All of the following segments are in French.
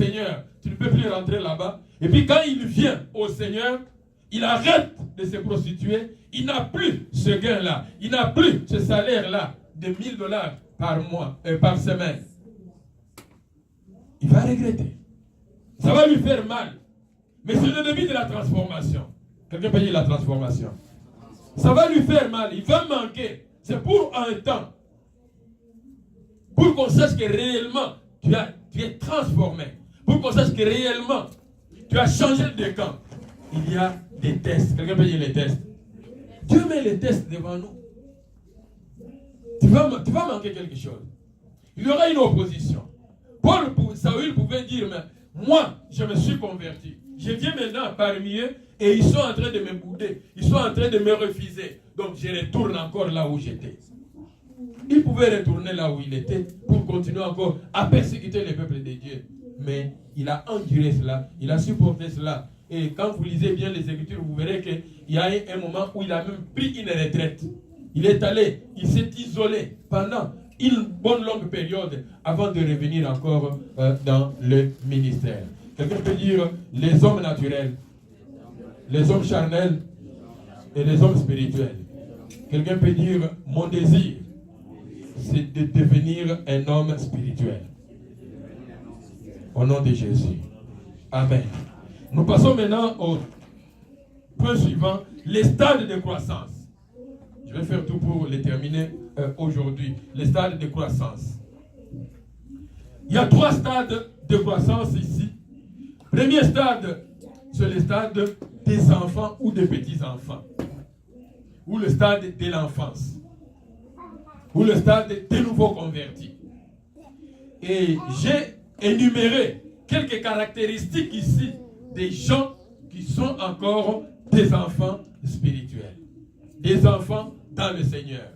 Seigneur, tu ne peux plus rentrer là-bas. Et puis quand il vient au Seigneur, il arrête de se prostituer. Il n'a plus ce gain-là. Il n'a plus ce salaire-là de $1000 par mois, par semaine. Il va regretter. Ça va lui faire mal. Mais c'est le début de la transformation. Quelqu'un peut dire la transformation. Ça va lui faire mal. Il va manquer. C'est pour un temps. Pour qu'on sache que réellement, tu es transformé. Pour qu'on sache que réellement, tu as changé de camp. Il y a des tests. Quelqu'un peut dire les tests. Dieu met les tests devant nous. Tu vas manquer quelque chose. Il y aura une opposition. Saül pouvait dire, mais moi, je me suis converti. Je viens maintenant parmi eux et ils sont en train de me bouder. Ils sont en train de me refuser. Donc je retourne encore là où j'étais. Il pouvait retourner là où il était pour continuer encore à persécuter les peuples de Dieu. Mais il a enduré cela, il a supporté cela. Et quand vous lisez bien les Écritures, vous verrez qu'il y a un moment où il a même pris une retraite. Il est allé, il s'est isolé pendant une bonne longue période avant de revenir encore dans le ministère. Quelqu'un peut dire les hommes naturels, les hommes charnels et les hommes spirituels. Quelqu'un peut dire mon désir, c'est de devenir un homme spirituel. Au nom de Jésus. Amen. Nous passons maintenant au point suivant, les stades de croissance. Je vais faire tout pour les terminer aujourd'hui. Les stades de croissance. Il y a 3 stades de croissance ici. Premier stade, c'est le stade des enfants ou des petits-enfants. Ou le stade de l'enfance. Ou le stade des nouveaux convertis. Et j'ai énuméré quelques caractéristiques ici des gens qui sont encore des enfants spirituels. Des enfants dans le Seigneur.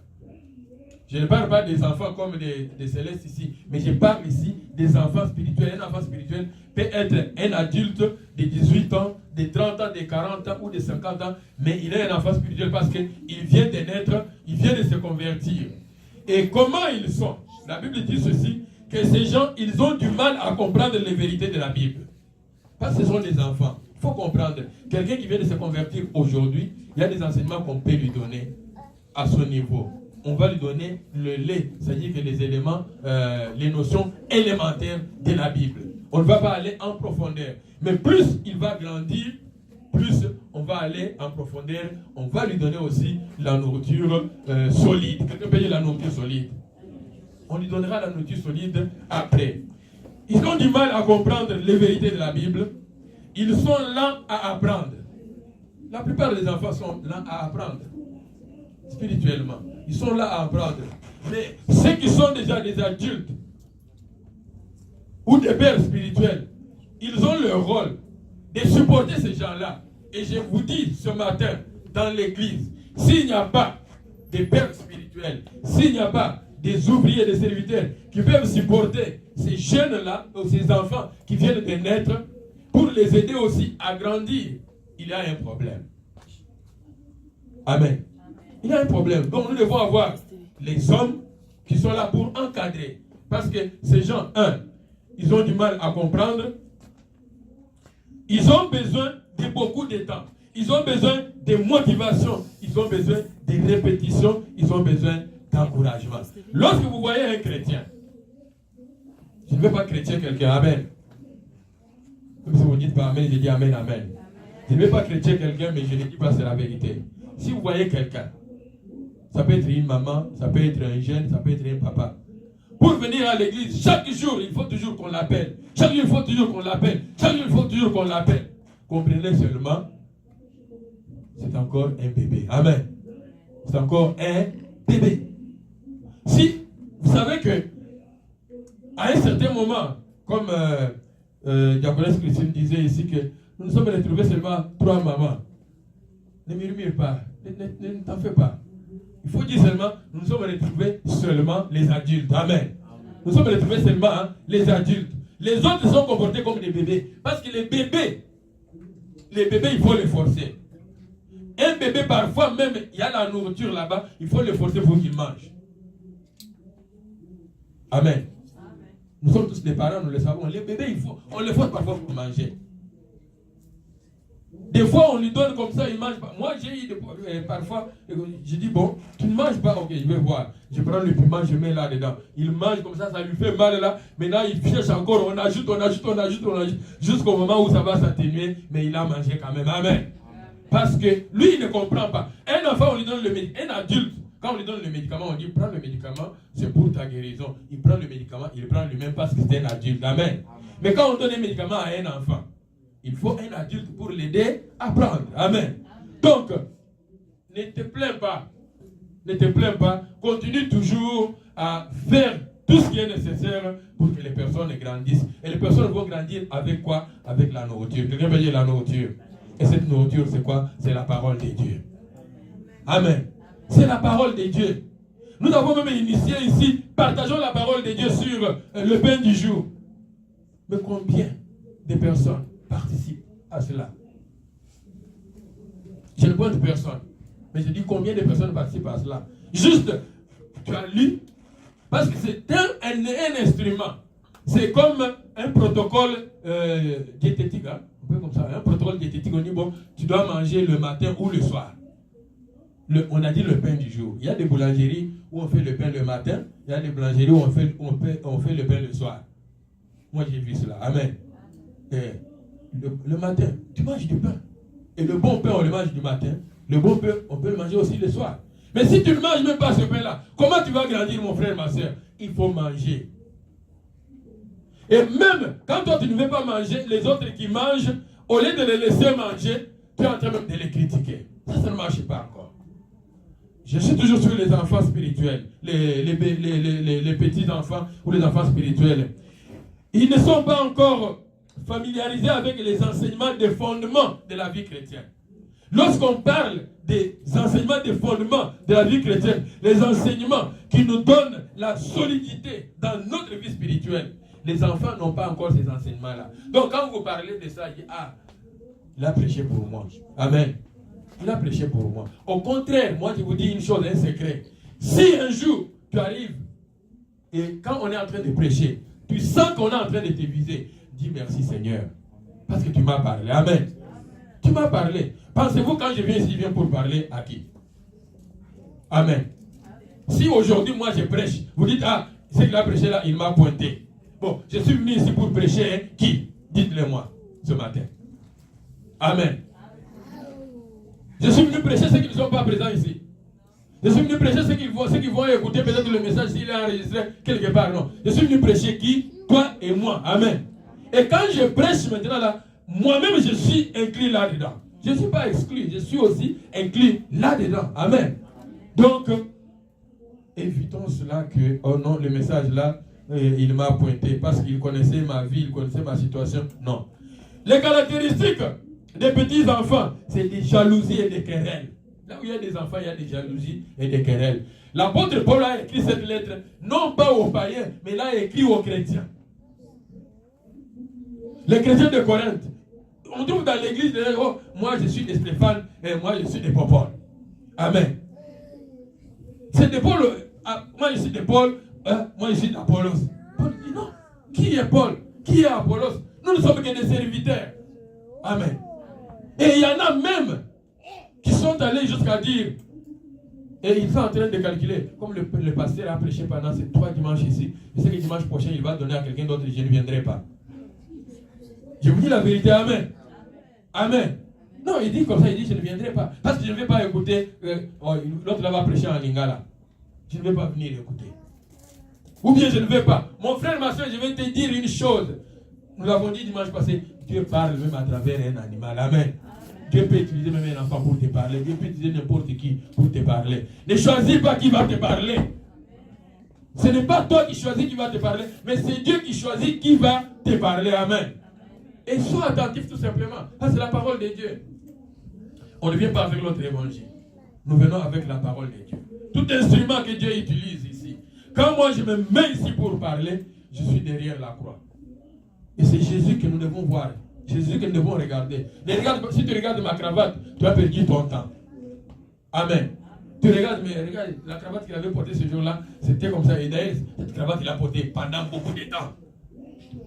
Je ne parle pas des enfants comme des célestes ici, mais je parle ici des enfants spirituels. Un enfant spirituel peut être un adulte de 18 ans, de 30 ans, de 40 ans ou de 50 ans, mais il est un enfant spirituel parce qu'il vient de naître, il vient de se convertir. Et comment ils sont? La Bible dit ceci, que ces gens, ils ont du mal à comprendre les vérités de la Bible. Parce que ce sont des enfants. Il faut comprendre. Quelqu'un qui vient de se convertir aujourd'hui, il y a des enseignements qu'on peut lui donner à son niveau. On va lui donner le lait, c'est-à-dire que les éléments, les notions élémentaires de la Bible. On ne va pas aller en profondeur. Mais plus il va grandir, plus on va aller en profondeur. On va lui donner aussi la nourriture solide. Quelqu'un peut dire la nourriture solide. On lui donnera la nourriture solide après. Ils ont du mal à comprendre les vérités de la Bible. Ils sont lents à apprendre. La plupart des enfants sont lents à apprendre. Spirituellement. Ils sont là à apprendre. Mais ceux qui sont déjà des adultes ou des pères spirituels, ils ont le rôle de supporter ces gens-là. Et je vous dis ce matin, dans l'église, s'il n'y a pas de pères spirituels, s'il n'y a pas des ouvriers, des serviteurs qui peuvent supporter ces jeunes-là, ou ces enfants qui viennent de naître, pour les aider aussi à grandir, il y a un problème. Amen. Il y a un problème. Donc nous devons avoir les hommes qui sont là pour encadrer. Parce que ces gens, ils ont du mal à comprendre. Ils ont besoin de beaucoup de temps. Ils ont besoin de motivation. Ils ont besoin de répétition. Ils ont besoin d'encouragement. Lorsque vous voyez un chrétien, je ne veux pas chrétien quelqu'un, amen. Comme si vous dites pas amen, je dis amen, amen. Je ne veux pas chrétien quelqu'un, mais je ne dis pas c'est la vérité. Si vous voyez quelqu'un, ça peut être une maman, ça peut être un jeune, ça peut être un papa. Pour venir à l'église, chaque jour, il faut toujours qu'on l'appelle. Chaque jour, il faut toujours qu'on l'appelle. Chaque jour, il faut toujours qu'on l'appelle. Comprenez seulement, c'est encore un bébé. Amen. C'est encore un bébé. Si vous savez que à un certain moment, comme Diaconesse Christine disait ici que nous nous sommes retrouvés seulement 3 mamans. Ne murmure pas, ne t'en fais pas. Il faut dire seulement, nous nous sommes retrouvés seulement les adultes. Amen. Nous sommes retrouvés seulement les adultes. Les autres sont comportés comme des bébés. Parce que les bébés, il faut les forcer. Un bébé, parfois même, il y a la nourriture là-bas, il faut le forcer pour qu'il mange. Amen. Nous sommes tous des parents, nous le savons. Les bébés, on les force parfois pour manger. Des fois, on lui donne comme ça, il ne mange pas. Moi, j'ai eu parfois, je dis, bon, tu ne manges pas, ok, je vais voir. Je prends le piment, je mets là-dedans. Il mange comme ça lui fait mal là. Maintenant, il cherche encore, on ajoute, jusqu'au moment où ça va s'atténuer, mais il a mangé quand même. Amen. Parce que lui, il ne comprend pas. Un enfant, on lui donne le médicament. Un adulte, quand on lui donne le médicament, on dit, prends le médicament, c'est pour ta guérison. Il prend le médicament, il prend lui-même parce que c'est un adulte. Amen. Mais quand on donne un médicament à un enfant, il faut un adulte pour l'aider à prendre. Amen. Donc, ne te plains pas. Ne te plains pas. Continue toujours à faire tout ce qui est nécessaire pour que les personnes grandissent. Et les personnes vont grandir avec quoi? Avec la nourriture. Quelqu'un peut dire la nourriture. Et cette nourriture, c'est quoi? C'est la parole de Dieu. Amen. C'est la parole de Dieu. Nous avons même initié ici, partageons la parole de Dieu sur le pain du jour. Mais combien de personnes participent à cela? Je ne vois de personnes. Mais je dis combien de personnes participent à cela? Juste, tu as lu, parce que c'est un instrument. C'est comme un protocole diététique. Hein? Un peu comme ça. Un protocole diététique, on dit, bon, tu dois manger le matin ou le soir. On a dit le pain du jour. Il y a des boulangeries où on fait le pain le matin. Il y a des boulangeries où on fait le pain le soir. Moi, j'ai vu cela. Amen. Et le matin, tu manges du pain. Et le bon pain, on le mange du matin. Le bon pain, on peut le manger aussi le soir. Mais si tu ne manges même pas ce pain-là, comment tu vas grandir, mon frère, ma soeur? Il faut manger. Et même quand toi, tu ne veux pas manger, les autres qui mangent, au lieu de les laisser manger, tu es en train même de les critiquer. Ça ne marche pas encore. Je suis toujours sur les enfants spirituels, les petits-enfants ou les enfants spirituels. Ils ne sont pas encore familiarisés avec les enseignements des fondements de la vie chrétienne. Lorsqu'on parle des enseignements des fondements de la vie chrétienne, les enseignements qui nous donnent la solidité dans notre vie spirituelle, les enfants n'ont pas encore ces enseignements-là. Donc quand vous parlez de ça, il dit, ah, il a prêché pour moi. Amen. Il a prêché pour moi. Au contraire, moi je vous dis une chose, un secret. Si un jour tu arrives et quand on est en train de prêcher, tu sens qu'on est en train de te viser, dis merci Seigneur. Parce que tu m'as parlé. Amen. Tu m'as parlé. Pensez-vous quand je viens ici, je viens pour parler à qui? Amen. Si aujourd'hui moi je prêche, vous dites, ah, ce qu'il a prêché là, il m'a pointé. Bon, je suis venu ici pour prêcher, hein? Qui? Dites-le moi ce matin. Amen. Je suis venu prêcher ceux qui ne sont pas présents ici. Je suis venu prêcher ceux qui vont écouter peut-être le message s'il est enregistré quelque part. Non. Je suis venu prêcher qui? Toi et moi. Amen. Et quand je prêche maintenant là, moi-même je suis inclus là-dedans. Je ne suis pas exclu, je suis aussi inclus là-dedans. Amen. Donc, évitons cela que, oh non, le message là, il m'a pointé parce qu'il connaissait ma vie, il connaissait ma situation. Non. Les caractéristiques des petits enfants, c'est des jalousies et des querelles. Là où il y a des enfants, il y a des jalousies et des querelles. L'apôtre Paul a écrit cette lettre, non pas aux païens, mais il a écrit aux chrétiens. Les chrétiens de Corinthe. On trouve dans l'église, oh, moi je suis de Stéphane et moi je suis de Paul. Amen. C'est de Paul, moi je suis de Paul, moi je suis d'Apollos. Paul dit non. Qui est Paul? Qui est Apollos? Nous ne sommes que des serviteurs. Amen. Et il y en a même qui sont allés jusqu'à dire, et ils sont en train de calculer, comme le pasteur a prêché pendant ces 3 dimanches ici, je sais que dimanche prochain il va donner à quelqu'un d'autre et je ne viendrai pas. Je vous dis la vérité, amen. Amen. Non, il dit comme ça, il dit je ne viendrai pas. Parce que je ne vais pas écouter, l'autre là va prêcher en lingala. Je ne vais pas venir écouter. Ou bien je ne vais pas. Mon frère, ma soeur, je vais te dire une chose. Nous l'avons dit dimanche passé, Dieu parle même à travers un animal. Amen. Dieu peut utiliser même un enfant pour te parler. Dieu peut utiliser n'importe qui pour te parler. Ne choisis pas qui va te parler. Ce n'est pas toi qui choisis qui va te parler, mais c'est Dieu qui choisit qui va te parler. Amen. Et sois attentif tout simplement. Ça, c'est la parole de Dieu. On ne vient pas avec l'autre évangile. Nous venons avec la parole de Dieu. Tout instrument que Dieu utilise ici. Quand moi je me mets ici pour parler, je suis derrière la croix. Et c'est Jésus que nous devons voir. Jésus que nous devons regarder. Si tu regardes ma cravate, tu as perdu ton temps. Amen. Tu regardes, mais regarde, la cravate qu'il avait portée ce jour-là, c'était comme ça. Et d'ailleurs, cette cravate, il a portée pendant beaucoup de temps.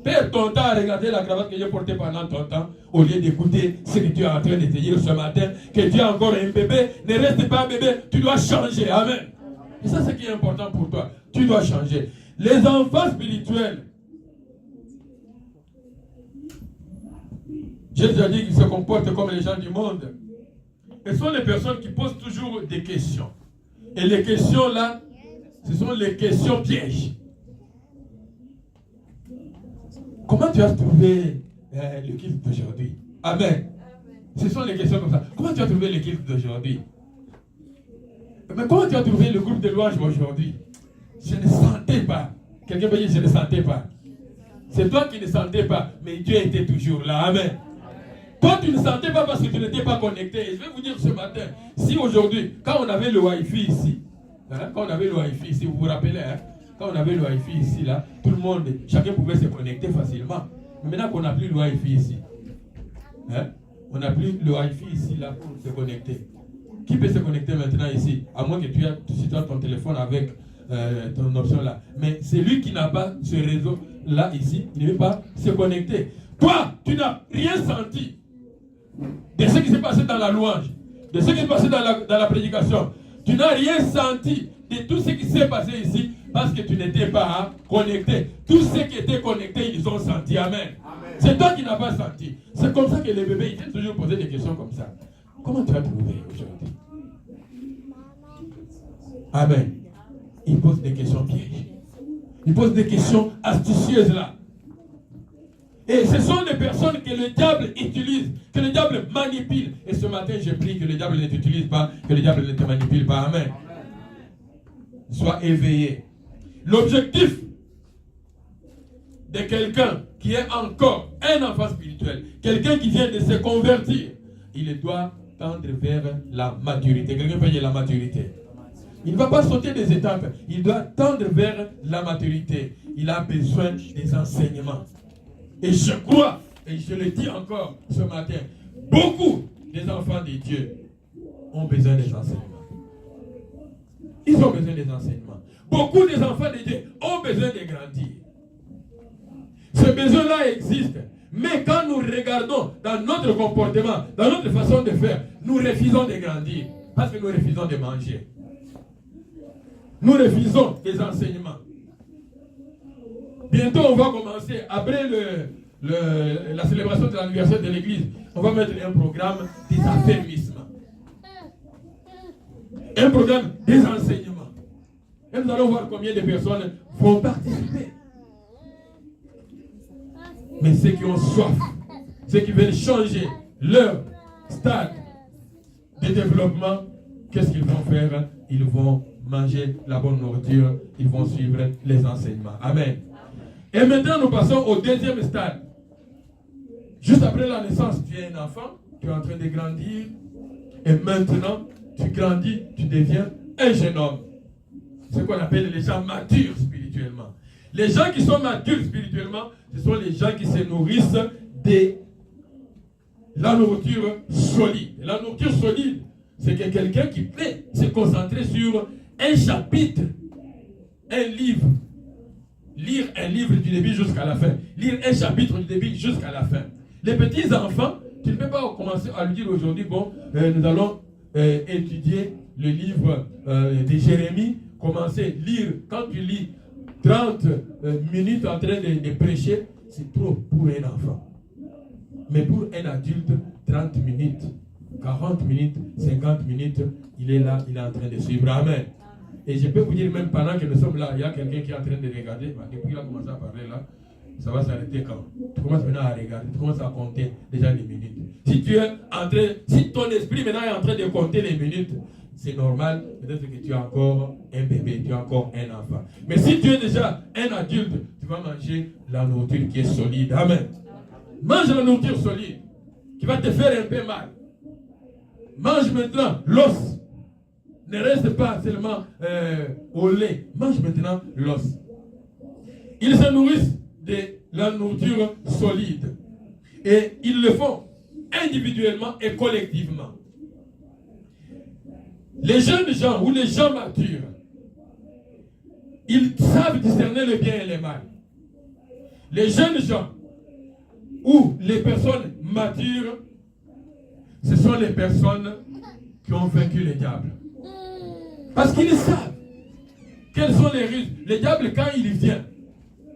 Perds ton temps à regarder la cravate que j'ai portée pendant ton temps, au lieu d'écouter ce que tu es en train de te dire ce matin, que tu es encore un bébé, ne reste pas un bébé, tu dois changer. Amen. Et ça, c'est ce qui est important pour toi. Tu dois changer. Les enfants spirituels, Jésus a dit qu'ils se comportent comme les gens du monde. Ce sont les personnes qui posent toujours des questions. Et les questions là, ce sont les questions pièges. Comment tu as trouvé le culte d'aujourd'hui? Amen. Ce sont les questions comme ça. Comment tu as trouvé le culte d'aujourd'hui? Mais comment tu as trouvé le groupe de louanges aujourd'hui? Je ne sentais pas. Quelqu'un peut dire je ne sentais pas. C'est toi qui ne sentais pas, mais Dieu était toujours là. Amen. Toi, tu ne sentais pas parce que tu n'étais pas connecté. Et je vais vous dire ce matin, si aujourd'hui, quand on avait le Wi-Fi ici, quand on avait le Wi-Fi ici, vous vous rappelez, quand on avait le Wi-Fi ici, là, tout le monde, chacun pouvait se connecter facilement. Mais maintenant qu'on n'a plus le Wi-Fi ici, on n'a plus le Wi-Fi ici, là, pour se connecter. Qui peut se connecter maintenant ici? À moins que tu aies, si tu as ton téléphone avec ton option là. Mais celui qui n'a pas ce réseau là, ici, il ne veut pas se connecter. Toi, tu n'as rien senti de ce qui s'est passé dans la louange, de ce qui s'est passé dans la prédication. Tu n'as rien senti de tout ce qui s'est passé ici parce que tu n'étais pas connecté. Tous ceux qui étaient connectés, ils ont senti. Amen. C'est toi qui n'as pas senti. C'est comme ça que les bébés, ils viennent toujours poser des questions comme ça. Comment tu as trouvé aujourd'hui? Amen. Ils posent des questions pièges. Ils posent des questions astucieuses là. Et ce sont des personnes que le diable utilise, que le diable manipule. Et ce matin, je prie que le diable ne t'utilise pas, que le diable ne te manipule pas. Amen. Sois éveillé. L'objectif de quelqu'un qui est encore un enfant spirituel, quelqu'un qui vient de se convertir, il doit tendre vers la maturité. Quelqu'un peut dire la maturité. Il ne va pas sauter des étapes. Il doit tendre vers la maturité. Il a besoin des enseignements. Et je crois, et je le dis encore ce matin, beaucoup des enfants de Dieu ont besoin des enseignements. Ils ont besoin des enseignements. Beaucoup des enfants de Dieu ont besoin de grandir. Ce besoin-là existe. Mais quand nous regardons dans notre comportement, dans notre façon de faire, nous refusons de grandir. Parce que nous refusons de manger. Nous refusons des enseignements. Bientôt, on va commencer, après la célébration de l'anniversaire de l'église, on va mettre un programme des affermissements. Un programme des enseignements. Et nous allons voir combien de personnes vont participer. Mais ceux qui ont soif, ceux qui veulent changer leur stade de développement, qu'est-ce qu'ils vont faire? Ils vont manger la bonne nourriture, ils vont suivre les enseignements. Amen. Et maintenant, nous passons au deuxième stade. Juste après la naissance, tu es un enfant, tu es en train de grandir, et maintenant, tu grandis, tu deviens un jeune homme. C'est ce qu'on appelle les gens matures spirituellement. Les gens qui sont matures spirituellement, ce sont les gens qui se nourrissent de la nourriture solide. Et la nourriture solide, c'est que quelqu'un qui peut se concentrer sur un chapitre, un livre. Lire un livre du début jusqu'à la fin. Lire un chapitre du début jusqu'à la fin. Les petits enfants, tu ne peux pas commencer à lui dire aujourd'hui, bon, nous allons étudier le livre de Jérémie. Commencer à lire. Quand tu lis 30 minutes en train de prêcher, c'est trop pour un enfant. Mais pour un adulte, 30 minutes, 40 minutes, 50 minutes, il est là, il est en train de suivre. Amen. Et je peux vous dire, même pendant que nous sommes là, il y a quelqu'un qui est en train de regarder. Depuis qu'il a commencé à parler là, ça va s'arrêter quand? Tu commences maintenant à regarder, tu commences à compter déjà les minutes. Si tu es en train, si ton esprit maintenant est en train de compter les minutes, c'est normal, peut-être que tu es encore un bébé, tu es encore un enfant. Mais si tu es déjà un adulte, tu vas manger la nourriture qui est solide. Amen. Mange la nourriture solide, qui va te faire un peu mal. Mange maintenant l'os. Ne reste pas seulement au lait. Mange maintenant l'os. Ils se nourrissent de la nourriture solide. Et ils le font individuellement et collectivement. Les jeunes gens ou les gens matures, ils savent discerner le bien et le mal. Les jeunes gens ou les personnes matures, ce sont les personnes qui ont vaincu le diable. Parce qu'ils savent quels sont les ruses. Le diable, quand il vient,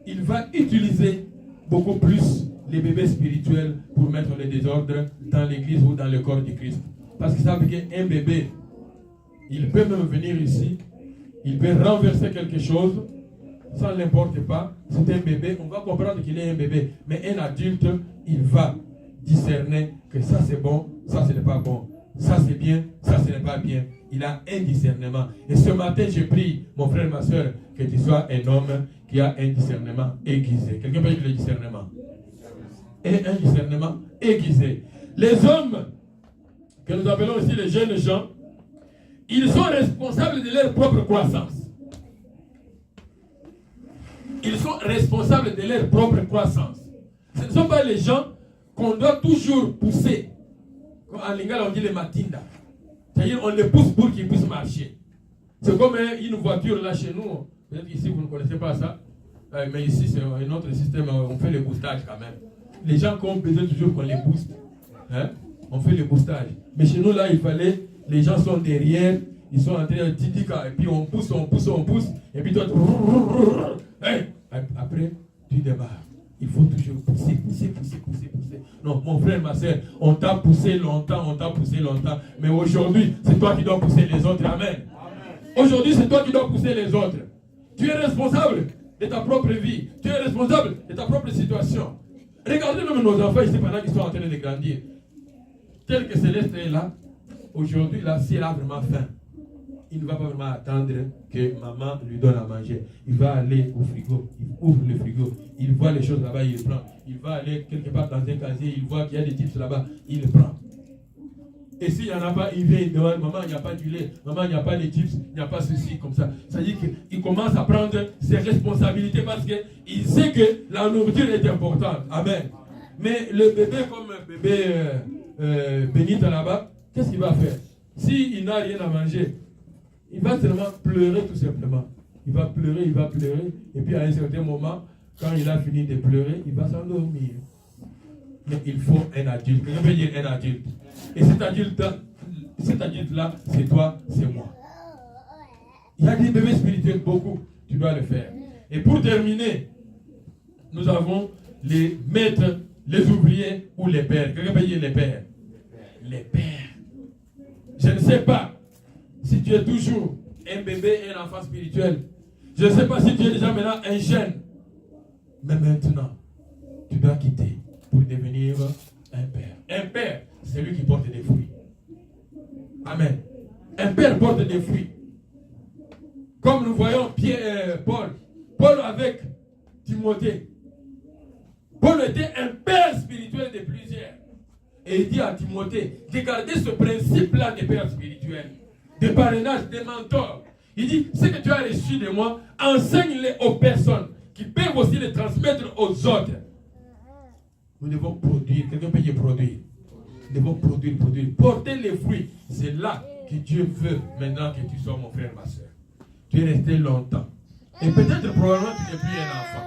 il va utiliser beaucoup plus les bébés spirituels pour mettre le désordre dans l'église ou dans le corps du Christ. Parce qu'ils savent qu'un bébé, il peut même venir ici, il peut renverser quelque chose, ça n'importe pas. C'est un bébé, on va comprendre qu'il est un bébé. Mais un adulte, il va discerner que ça c'est bon, ça ce n'est pas bon. Ça c'est bien, ça ce n'est pas bien. Il a un discernement. Et ce matin, je prie, mon frère, ma soeur, que tu sois un homme qui a un discernement aiguisé. Quelqu'un peut dire le discernement. Et un discernement aiguisé. Les hommes, que nous appelons aussi les jeunes gens, ils sont responsables de leur propre croissance. Ils sont responsables de leur propre croissance. Ce ne sont pas les gens qu'on doit toujours pousser. En lingala, on dit les matinda. C'est-à-dire, on les pousse pour qu'ils puissent marcher. C'est comme une voiture là chez nous. Peut-être ici, vous ne connaissez pas ça. Mais ici, c'est un autre système. On fait le boostage quand même. Les gens qui ont besoin toujours qu'on les booste. Hein? On fait le boostage. Mais chez nous, là, il fallait... Les gens sont derrière. Ils sont en train de titika. Et puis, on pousse. Et puis, toi, hey! Après, tu démarres. Il faut toujours pousser. Non, mon frère, ma soeur, on t'a poussé longtemps. Mais aujourd'hui, c'est toi qui dois pousser les autres. Amen. Aujourd'hui, c'est toi qui dois pousser les autres. Tu es responsable de ta propre vie. Tu es responsable de ta propre situation. Regardez même nos enfants ici pendant qu'ils sont en train de grandir. Tel que Céleste est là, aujourd'hui, là, si elle a vraiment faim, il ne va pas vraiment attendre que maman lui donne à manger. Il va aller au frigo, il ouvre le frigo, il voit les choses là-bas, il prend. Il va aller quelque part dans un casier, il voit qu'il y a des chips là-bas, il prend. Et s'il n'y en a pas, il vient, il demande, maman, il n'y a pas du lait, maman, il n'y a pas de chips, il n'y a pas ceci, comme ça. Ça veut dire qu'il commence à prendre ses responsabilités parce qu'il sait que la nourriture est importante. Amen. Mais le bébé, comme bébé Bénita là-bas, qu'est-ce qu'il va faire? S'il n'a rien à manger, il va seulement pleurer tout simplement. Il va pleurer. Et puis à un certain moment, quand il a fini de pleurer, il va s'endormir. Mais il faut un adulte. Je veux dire un adulte. Et cet adulte-là, c'est toi, c'est moi. Il y a des bébés spirituels, beaucoup. Tu dois le faire. Et pour terminer, nous avons les maîtres, les ouvriers ou les pères. Quelqu'un peut dire les pères? Les pères. Je ne sais pas si tu es toujours un bébé et un enfant spirituel. Je ne sais pas si tu es déjà maintenant un jeune. Mais maintenant, tu dois quitter pour devenir un père. Un père, c'est lui qui porte des fruits. Amen. Un père porte des fruits. Comme nous voyons Paul avec Timothée. Paul était un père spirituel de plusieurs. Et il dit à Timothée de garder ce principe-là de père spirituel, de parrainage, de mentor. Il dit, ce que tu as reçu de moi, enseigne-le aux personnes qui peuvent aussi le transmettre aux autres. Nous devons produire. Quelqu'un peut y produire. Nous devons produire. Porter les fruits. C'est là que Dieu veut maintenant que tu sois mon frère, ma soeur. Tu es resté longtemps. Et peut-être probablement tu n'es plus un enfant.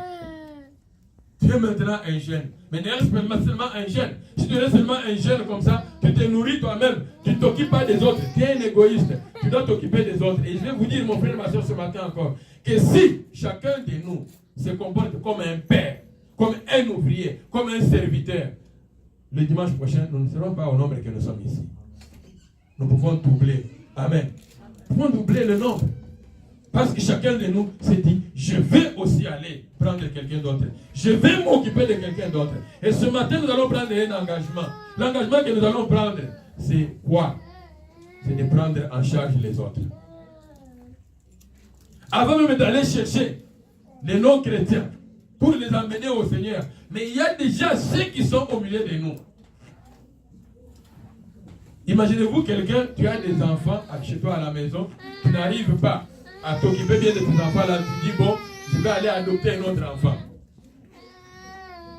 Tu es maintenant un jeune. Mais ne reste pas seulement un jeune. Si tu es seulement un jeune comme ça, tu te nourris toi-même. Tu ne t'occupes pas des autres. Tu es un égoïste. Tu dois t'occuper des autres. Et je vais vous dire, mon frère, ma soeur, ce matin encore, que si chacun de nous se comporte comme un père, comme un ouvrier, comme un serviteur, le dimanche prochain, nous ne serons pas au nombre que nous sommes ici. Nous pouvons doubler. Amen. Nous pouvons doubler le nombre. Parce que chacun de nous s'est dit, je vais aussi aller prendre quelqu'un d'autre. Je vais m'occuper de quelqu'un d'autre. Et ce matin, nous allons prendre un engagement. L'engagement que nous allons prendre, c'est quoi? C'est de prendre en charge les autres. Avant même d'aller chercher les non-chrétiens pour les emmener au Seigneur. Mais il y a déjà ceux qui sont au milieu de nous. Imaginez-vous quelqu'un, tu as des enfants chez toi à la maison, tu n'arrives pas à t'occuper bien de tes enfants là, tu dis bon, je vais aller adopter un autre enfant.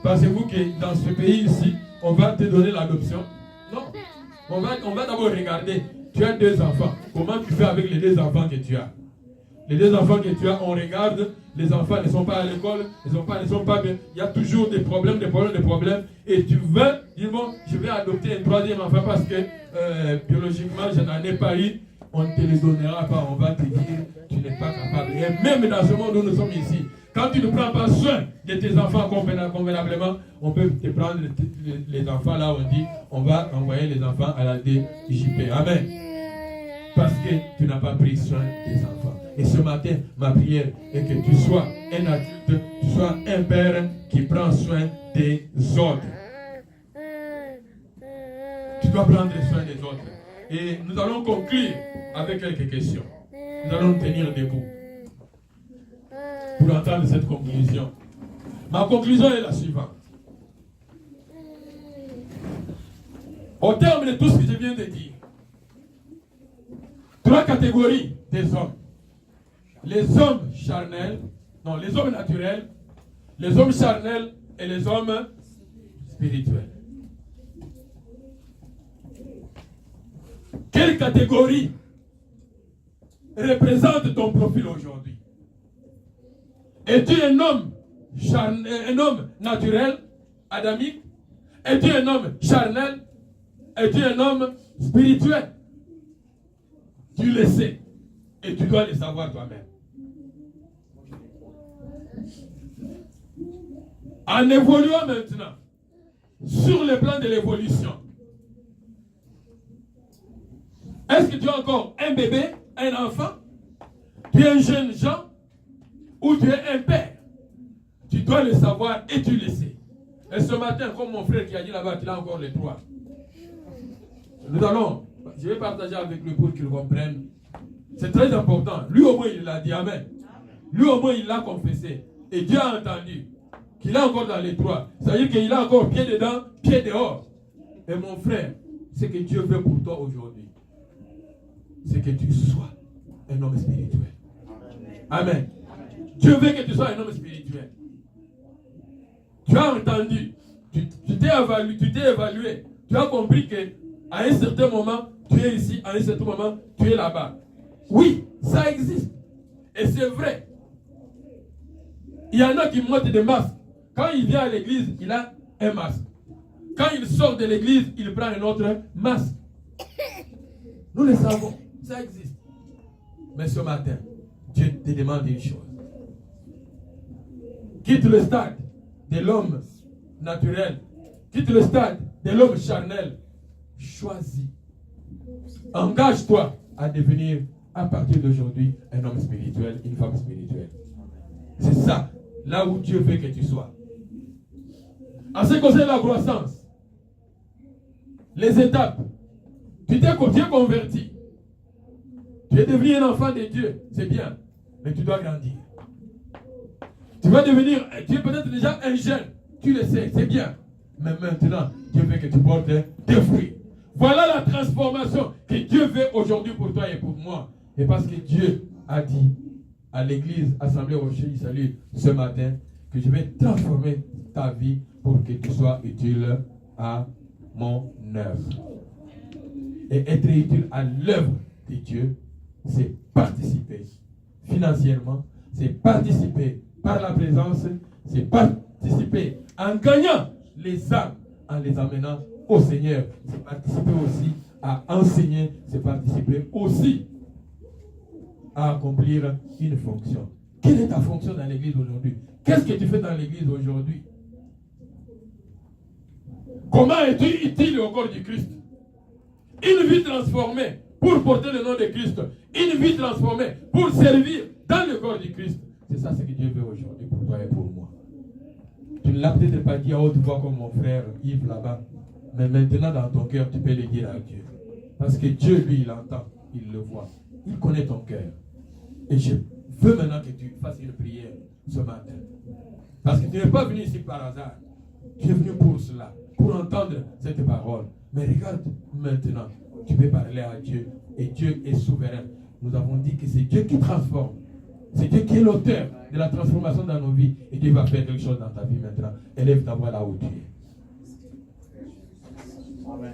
Pensez-vous que dans ce pays ici, on va te donner l'adoption? Non. On va d'abord regarder, tu as 2 enfants. Comment tu fais avec les 2 enfants que tu as? Les 2 enfants que tu as, on regarde les enfants ne sont pas à l'école, ils ne sont pas bien. Il y a toujours des problèmes. Et tu veux dire, bon, je vais adopter un troisième enfant parce que biologiquement, je n'en ai pas eu. On ne te le donnera pas. On va te dire, tu n'es pas capable. Et même dans ce monde où nous sommes ici, quand tu ne prends pas soin de tes enfants convenablement, on peut te prendre les enfants là, on dit, on va envoyer les enfants à la DJP. Amen. Parce que tu n'as pas pris soin des enfants. Et ce matin, ma prière est que tu sois un adulte, tu sois un père qui prend soin des autres. Tu dois prendre soin des autres. Et nous allons conclure avec quelques questions. Nous allons nous tenir debout pour entendre cette conclusion. Ma conclusion est la suivante. Au terme de tout ce que je viens de dire, 3 catégories des hommes. Les hommes charnels, non, les hommes naturels, les hommes charnels et les hommes spirituels. Quelle catégorie représente ton profil aujourd'hui? Es-tu un homme charnel, un homme naturel, adamique? Es-tu un homme charnel? Es-tu un homme spirituel? Tu le sais et tu dois le savoir toi-même. En évoluant maintenant sur le plan de l'évolution, est-ce que tu es encore un bébé, un enfant? Tu es un jeune gens? Ou tu es un père? Tu dois le savoir et tu le sais. Et ce matin, comme mon frère qui a dit là-bas qu'il a encore les 3. Je vais partager avec lui pour qu'il comprenne. C'est très important. Lui au moins il l'a dit, amen. Lui au moins il l'a confessé. Et Dieu a entendu qu'il est encore dans les 3. C'est-à-dire qu'il a encore pied dedans, pied dehors. Et mon frère, ce que Dieu veut pour toi aujourd'hui, c'est que tu sois un homme spirituel. Amen. Dieu veut que tu sois un homme spirituel. Tu as entendu, tu t'es évalué, tu as compris que à un certain moment, tu es ici, à un certain moment, tu es là-bas. Oui, ça existe. Et c'est vrai. Il y en a qui montent des masques. Quand il vient à l'église, il a un masque. Quand il sort de l'église, il prend un autre masque. Nous le savons, ça existe. Mais ce matin, Dieu te demande une chose. Quitte le stade de l'homme naturel. Quitte le stade de l'homme charnel. Choisis. Engage-toi à devenir, à partir d'aujourd'hui, un homme spirituel, une femme spirituelle. C'est ça, là où Dieu veut que tu sois. En ce qui concerne la croissance, les étapes, tu t'es converti. Tu es devenu un enfant de Dieu, c'est bien, mais tu dois grandir. Tu vas devenir, tu es peut-être déjà un jeune, tu le sais, c'est bien. Mais maintenant, Dieu veut que tu portes des fruits. Voilà la transformation que Dieu veut aujourd'hui pour toi et pour moi. Et parce que Dieu a dit à l'église Assemblée Rocher du Salut ce matin que je vais transformer ta vie pour que tu sois utile à mon œuvre. Et être utile à l'œuvre de Dieu, c'est participer financièrement, c'est participer par la présence, c'est participer en gagnant les âmes, en les amenant au Seigneur. C'est participer aussi à enseigner, c'est participer aussi à accomplir une fonction. Quelle est ta fonction dans l'église aujourd'hui? Qu'est-ce que tu fais dans l'église aujourd'hui? Comment es-tu utile au corps du Christ? Une vie transformée pour porter le nom de Christ. Une vie transformée pour servir dans le corps du Christ. C'est ça ce que Dieu veut aujourd'hui pour toi et pour moi. Tu ne l'as peut-être pas dit à haute voix comme mon frère Yves là-bas. Mais maintenant dans ton cœur, tu peux le dire à Dieu. Parce que Dieu, lui, il entend, il le voit. Il connaît ton cœur. Et je veux maintenant que tu fasses une prière ce matin. Parce que tu n'es pas venu ici par hasard. Tu es venu pour cela, pour entendre cette parole. Mais regarde maintenant, tu peux parler à Dieu. Et Dieu est souverain. Nous avons dit que c'est Dieu qui transforme. C'est Dieu qui est l'auteur de la transformation dans nos vies. Et Dieu va faire quelque chose dans ta vie maintenant. Élève ta voix là où tu es. Amen.